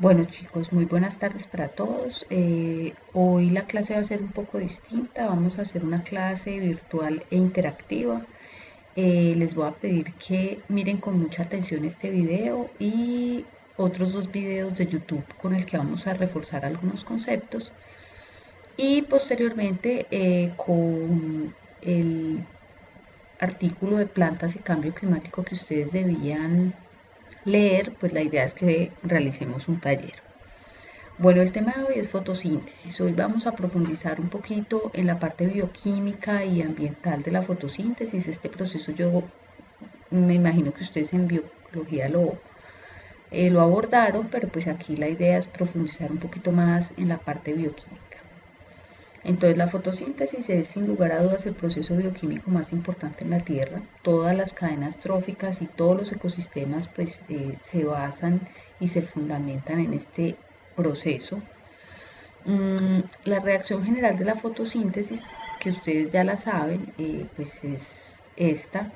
Bueno chicos, muy buenas tardes para todos. Hoy la clase va a ser un poco distinta. Vamos a hacer una clase virtual e interactiva. Les voy a pedir que miren con mucha atención este video y otros dos videos de YouTube con el que vamos a reforzar algunos conceptos. Y posteriormente con el artículo de plantas y cambio climático que ustedes debían leer, pues la idea es que realicemos un taller. Bueno, el tema de hoy es fotosíntesis. Hoy vamos a profundizar un poquito en la parte bioquímica y ambiental de la fotosíntesis. Este proceso yo me imagino que ustedes en biología lo abordaron, pero pues aquí la idea es profundizar un poquito más en la parte bioquímica. Entonces la fotosíntesis es sin lugar a dudas el proceso bioquímico más importante en la Tierra. Todas las cadenas tróficas y todos los ecosistemas pues se basan y se fundamentan en este proceso. La reacción general de la fotosíntesis, que ustedes ya la saben, pues es esta.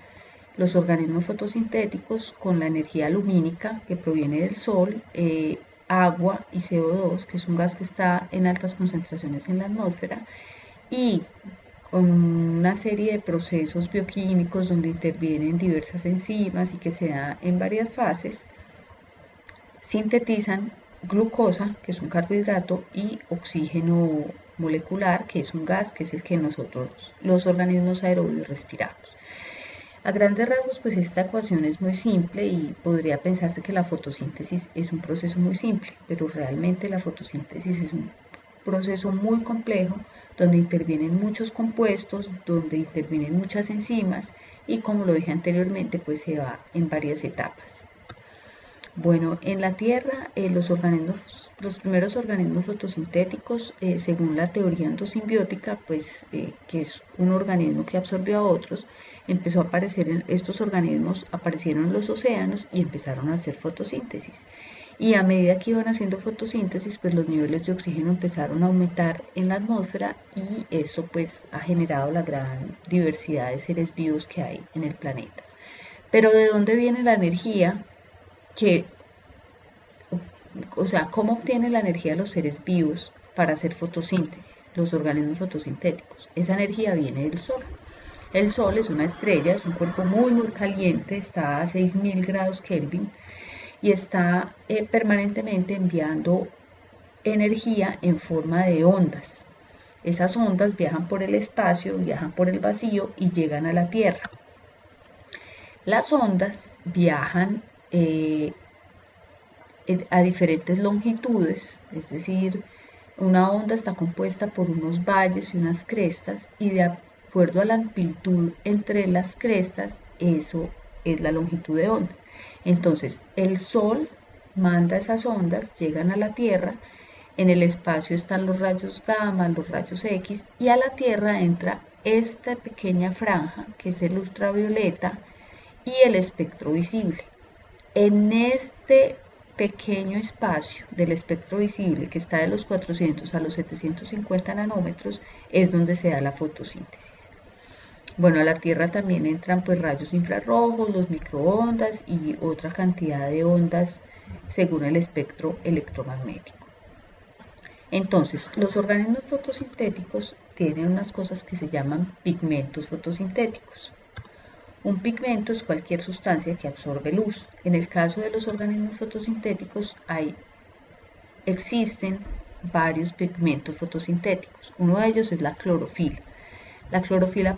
Los organismos fotosintéticos con la energía lumínica que proviene del sol, agua y CO2, que es un gas que está en altas concentraciones en la atmósfera, y con una serie de procesos bioquímicos donde intervienen diversas enzimas y que se da en varias fases, sintetizan glucosa, que es un carbohidrato, y oxígeno molecular, que es un gas, que es el que nosotros, los organismos aerobios, respiramos. A grandes rasgos, pues esta ecuación es muy simple y podría pensarse que la fotosíntesis es un proceso muy simple, pero realmente la fotosíntesis es un proceso muy complejo donde intervienen muchos compuestos, donde intervienen muchas enzimas y como lo dije anteriormente, pues se va en varias etapas. Bueno, en la Tierra los primeros organismos fotosintéticos, según la teoría endosimbiótica, pues que es un organismo que absorbió a otros, empezó a aparecer, estos organismos aparecieron en los océanos y empezaron a hacer fotosíntesis. Y a medida que iban haciendo fotosíntesis, pues los niveles de oxígeno empezaron a aumentar en la atmósfera y eso pues ha generado la gran diversidad de seres vivos que hay en el planeta. Pero ¿de dónde viene la energía que, o sea, cómo obtienen la energía los seres vivos para hacer fotosíntesis, los organismos fotosintéticos? Esa energía viene del Sol. El Sol es una estrella, es un cuerpo muy caliente, está a 6000 grados Kelvin y está permanentemente enviando energía en forma de ondas. Esas ondas viajan por el espacio, viajan por el vacío y llegan a la Tierra. Las ondas viajan a diferentes longitudes, es decir, una onda está compuesta por unos valles y unas crestas y de acuerdo a la amplitud entre las crestas, eso es la longitud de onda. Entonces, el Sol manda esas ondas, llegan a la Tierra, en el espacio están los rayos gamma, los rayos X y a la Tierra entra esta pequeña franja que es el ultravioleta y el espectro visible. En este pequeño espacio del espectro visible que está de los 400 a los 750 nanómetros es donde se da la fotosíntesis. Bueno, a la Tierra también entran pues rayos infrarrojos, los microondas y otra cantidad de ondas según el espectro electromagnético. Entonces, los organismos fotosintéticos tienen unas cosas que se llaman pigmentos fotosintéticos. Un pigmento es cualquier sustancia que absorbe luz. En el caso de los organismos fotosintéticos existen varios pigmentos fotosintéticos. Uno de ellos es la clorofila. La clorofila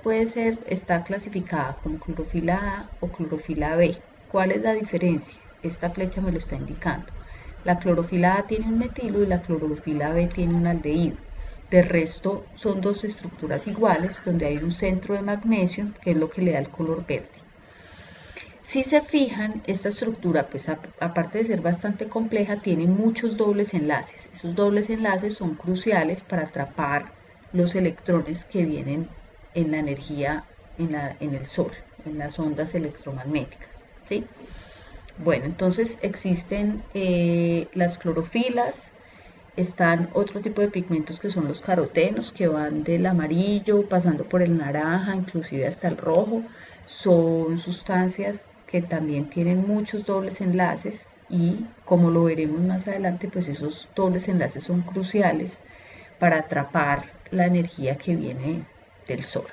está clasificada como clorofila A o clorofila B. ¿Cuál es la diferencia? Esta flecha me lo está indicando. La clorofila A tiene un metilo y la clorofila B tiene un aldehído. De resto son dos estructuras iguales donde hay un centro de magnesio que es lo que le da el color verde. Si se fijan, esta estructura, pues aparte de ser bastante compleja, tiene muchos dobles enlaces. Esos dobles enlaces son cruciales para atrapar los electrones que vienen en la energía en el Sol, en las ondas electromagnéticas, ¿sí? Bueno, entonces existen las clorofilas, están otro tipo de pigmentos que son los carotenos, que van del amarillo, pasando por el naranja, inclusive hasta el rojo. Son sustancias que también tienen muchos dobles enlaces y como lo veremos más adelante, pues esos dobles enlaces son cruciales para atrapar la energía que viene del Sol.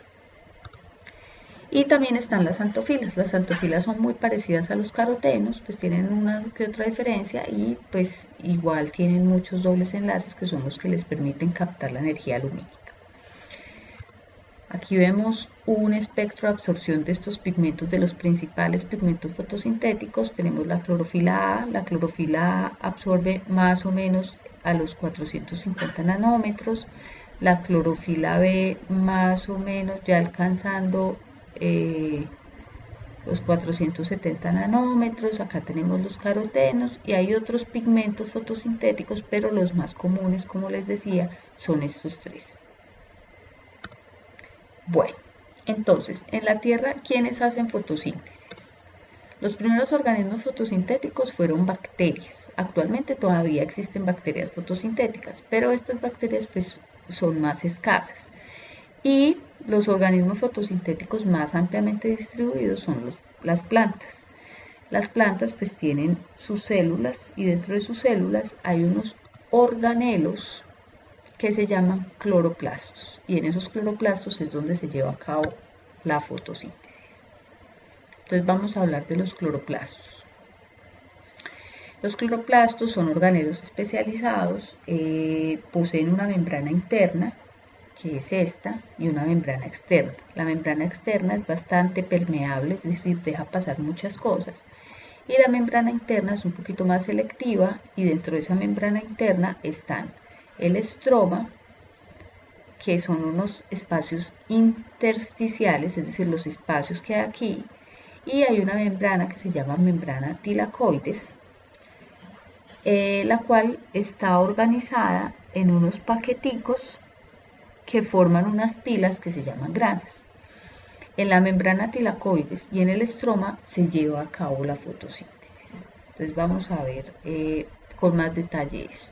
Y también están las antofilas. Las antofilas son muy parecidas a los carotenos, pues tienen una que otra diferencia y pues igual tienen muchos dobles enlaces que son los que les permiten captar la energía lumínica. Aquí vemos un espectro de absorción de estos pigmentos, de los principales pigmentos fotosintéticos. Tenemos la clorofila A. La clorofila A absorbe más o menos a los 450 nanómetros. La clorofila B más o menos ya alcanzando los 470 nanómetros. Acá tenemos los carotenos y hay otros pigmentos fotosintéticos, pero los más comunes, como les decía, son estos tres. Bueno, entonces, en la Tierra, ¿quiénes hacen fotosíntesis? Los primeros organismos fotosintéticos fueron bacterias. Actualmente todavía existen bacterias fotosintéticas, pero estas bacterias pues son más escasas. Y los organismos fotosintéticos más ampliamente distribuidos son las plantas. Las plantas pues tienen sus células y dentro de sus células hay unos organelos que se llaman cloroplastos, y en esos cloroplastos es donde se lleva a cabo la fotosíntesis. Entonces vamos a hablar de los cloroplastos. Los cloroplastos son organelos especializados, poseen una membrana interna, que es esta, y una membrana externa. La membrana externa es bastante permeable, es decir, deja pasar muchas cosas, y la membrana interna es un poquito más selectiva, y dentro de esa membrana interna están el estroma, que son unos espacios intersticiales, es decir, los espacios que hay aquí, y hay una membrana que se llama membrana tilacoides, la cual está organizada en unos paqueticos que forman unas pilas que se llaman granas. En la membrana tilacoides y en el estroma se lleva a cabo la fotosíntesis. Entonces vamos a ver con más detalle esto.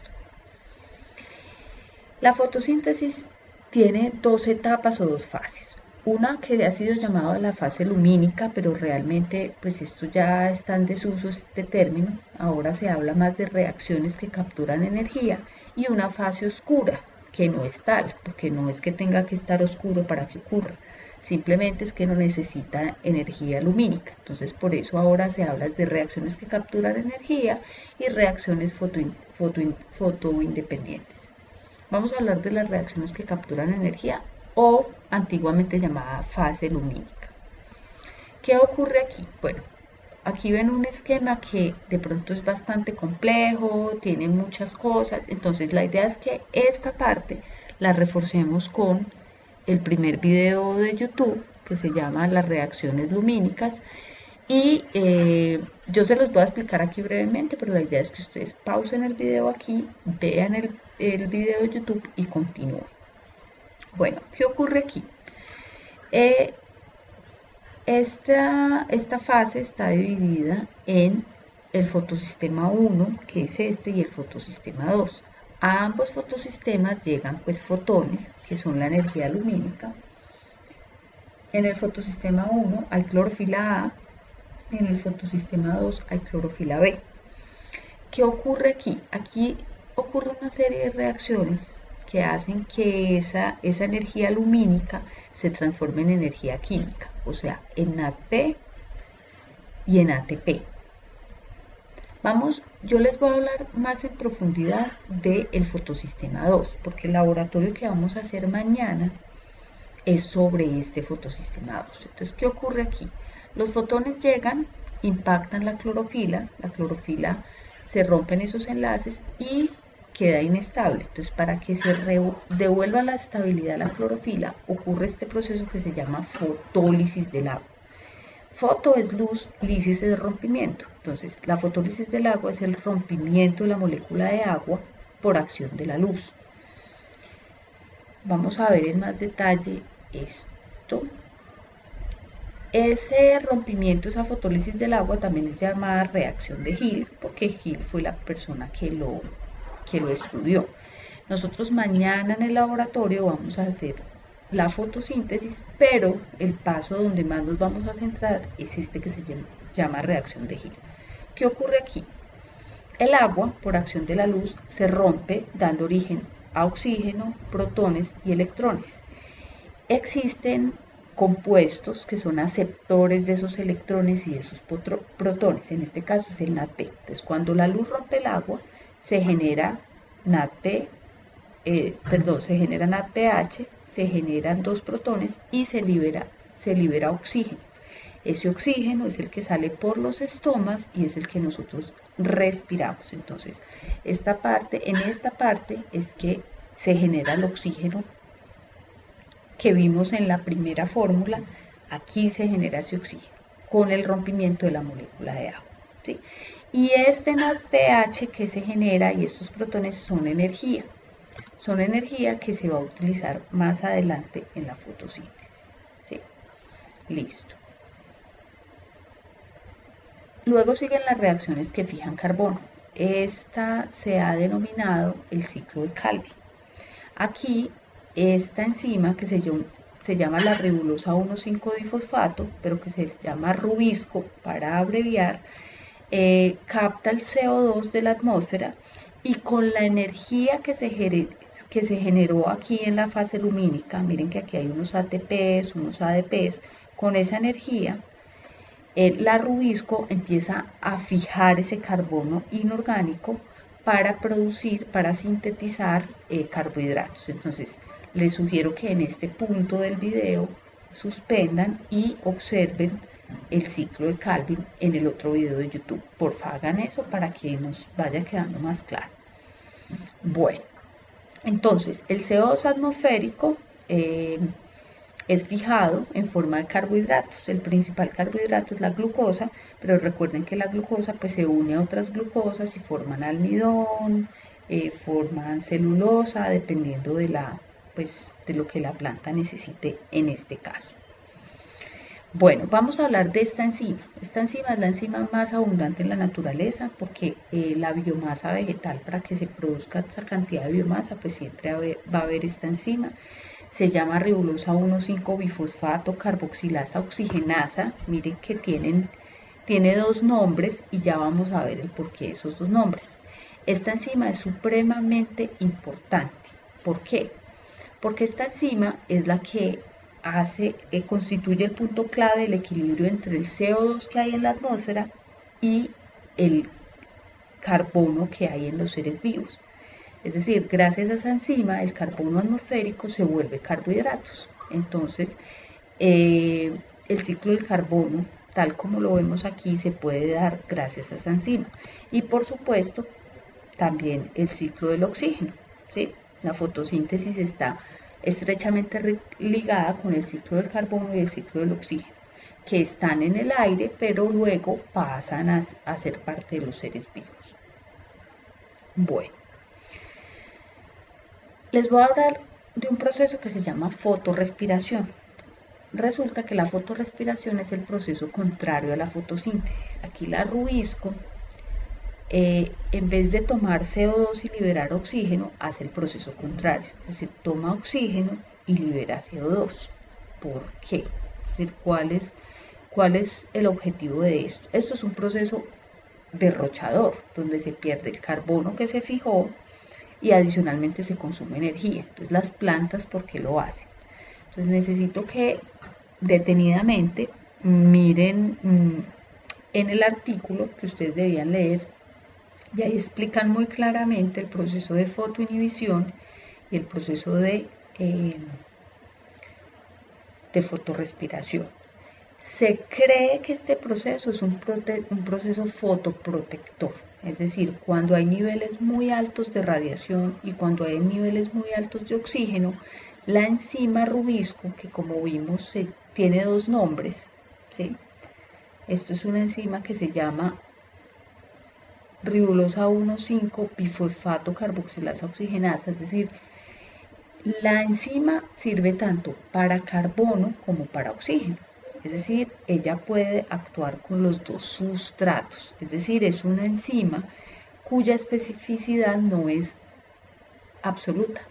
La fotosíntesis tiene dos etapas o dos fases. Una que ha sido llamada la fase lumínica, pero realmente pues esto ya está en desuso este término. Ahora se habla más de reacciones que capturan energía, y una fase oscura, que no es tal, porque no es que tenga que estar oscuro para que ocurra, simplemente es que no necesita energía lumínica. Entonces por eso ahora se habla de reacciones que capturan energía y reacciones fotoindependientes. Vamos a hablar de las reacciones que capturan energía, o antiguamente llamada fase lumínica. ¿Qué ocurre aquí? Bueno, aquí ven un esquema que de pronto es bastante complejo, tiene muchas cosas, entonces la idea es que esta parte la reforcemos con el primer video de YouTube que se llama las reacciones lumínicas, y yo se los voy a explicar aquí brevemente, pero la idea es que ustedes pausen el video aquí, vean el video de YouTube y continúen. Bueno, ¿qué ocurre aquí? Esta fase está dividida en el fotosistema 1, que es este, y el fotosistema 2. A ambos fotosistemas llegan pues fotones, que son la energía lumínica. En el fotosistema 1 hay clorofila A, en el fotosistema 2 hay clorofila B. ¿Qué ocurre aquí? Aquí ocurre una serie de reacciones que hacen que esa energía lumínica se transforme en energía química, o sea, en AT y en ATP. Yo les voy a hablar más en profundidad del fotosistema 2, porque el laboratorio que vamos a hacer mañana es sobre este fotosistema 2. Entonces, ¿qué ocurre aquí? Los fotones llegan, impactan la clorofila se rompen esos enlaces y queda inestable. Entonces, para que se devuelva la estabilidad a la clorofila, ocurre este proceso que se llama fotólisis del agua. Foto es luz, lisis es rompimiento. Entonces, la fotólisis del agua es el rompimiento de la molécula de agua por acción de la luz. Vamos a ver en más detalle esto. Ese rompimiento, esa fotólisis del agua también es llamada reacción de Hill, porque Hill fue la persona que lo estudió. Nosotros mañana en el laboratorio vamos a hacer la fotosíntesis, pero el paso donde más nos vamos a centrar es este que se llama reacción de Hill. ¿Qué ocurre aquí? El agua, por acción de la luz, se rompe dando origen a oxígeno, protones y electrones. Existen compuestos que son aceptores de esos electrones y de esos protones, en este caso es el NADP. Entonces, cuando la luz rompe el agua, se genera NADP, se genera NADPH, se generan dos protones y se libera oxígeno. Ese oxígeno es el que sale por los estomas y es el que nosotros respiramos. Entonces, en esta parte es que se genera el oxígeno que vimos en la primera fórmula. Aquí se genera ese oxígeno con el rompimiento de la molécula de agua, ¿sí? Y este NADPH que se genera y estos protones son energía que se va a utilizar más adelante en la fotosíntesis, ¿sí? Listo. Luego siguen las reacciones que fijan carbono. Esta se ha denominado el ciclo de Calvin. Aquí, esta enzima que se llama la ribulosa 1,5-difosfato, pero que se llama rubisco para abreviar, capta el CO2 de la atmósfera y con la energía que se generó aquí en la fase lumínica, miren que aquí hay unos ATPs, unos ADPs, con esa energía la rubisco empieza a fijar ese carbono inorgánico para sintetizar carbohidratos. Entonces, les sugiero que en este punto del video suspendan y observen el ciclo de Calvin en el otro video de YouTube. Porfa, hagan eso para que nos vaya quedando más claro. Bueno, entonces, el CO2 atmosférico es fijado en forma de carbohidratos. El principal carbohidrato es la glucosa, pero recuerden que la glucosa pues se une a otras glucosas y forman almidón, forman celulosa, dependiendo de lo que la planta necesite en este caso. Bueno, vamos a hablar de esta enzima. Esta enzima es la enzima más abundante en la naturaleza porque la biomasa vegetal, para que se produzca esa cantidad de biomasa, pues siempre va a haber esta enzima. Se llama ribulosa 1,5-bifosfato carboxilasa oxigenasa. Miren que tiene dos nombres y ya vamos a ver el porqué de esos dos nombres. Esta enzima es supremamente importante. ¿Por qué? Porque esta enzima es la que constituye el punto clave del equilibrio entre el CO2 que hay en la atmósfera y el carbono que hay en los seres vivos. Es decir, gracias a esa enzima, el carbono atmosférico se vuelve carbohidratos. Entonces, el ciclo del carbono, tal como lo vemos aquí, se puede dar gracias a esa enzima. Y por supuesto, también el ciclo del oxígeno, ¿sí? La fotosíntesis está estrechamente ligada con el ciclo del carbono y el ciclo del oxígeno, que están en el aire, pero luego pasan a ser parte de los seres vivos. Bueno. Les voy a hablar de un proceso que se llama fotorrespiración. Resulta que la fotorrespiración es el proceso contrario a la fotosíntesis. Aquí la rubisco, en vez de tomar CO2 y liberar oxígeno, hace el proceso contrario. Es decir, toma oxígeno y libera CO2. ¿Por qué? Es decir, ¿cuál es el objetivo de esto? Esto es un proceso derrochador, donde se pierde el carbono que se fijó y adicionalmente se consume energía. Entonces las plantas, ¿por qué lo hacen? Entonces necesito que detenidamente miren en el artículo que ustedes debían leer y ahí explican muy claramente el proceso de fotoinhibición y el proceso de fotorrespiración. Se cree que este proceso es un proceso fotoprotector. Es decir, cuando hay niveles muy altos de radiación y cuando hay niveles muy altos de oxígeno, la enzima rubisco, que como vimos tiene dos nombres, ¿sí? Esto es una enzima que se llama ribulosa 1,5-bifosfato carboxilasa oxigenasa, es decir, la enzima sirve tanto para carbono como para oxígeno. Es decir, ella puede actuar con los dos sustratos, es decir, es una enzima cuya especificidad no es absoluta,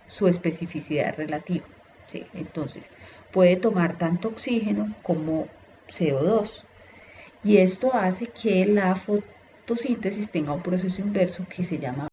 su especificidad es relativa, ¿sí? Entonces, puede tomar tanto oxígeno como CO2 y esto hace que fotosíntesis tenga un proceso inverso que se llama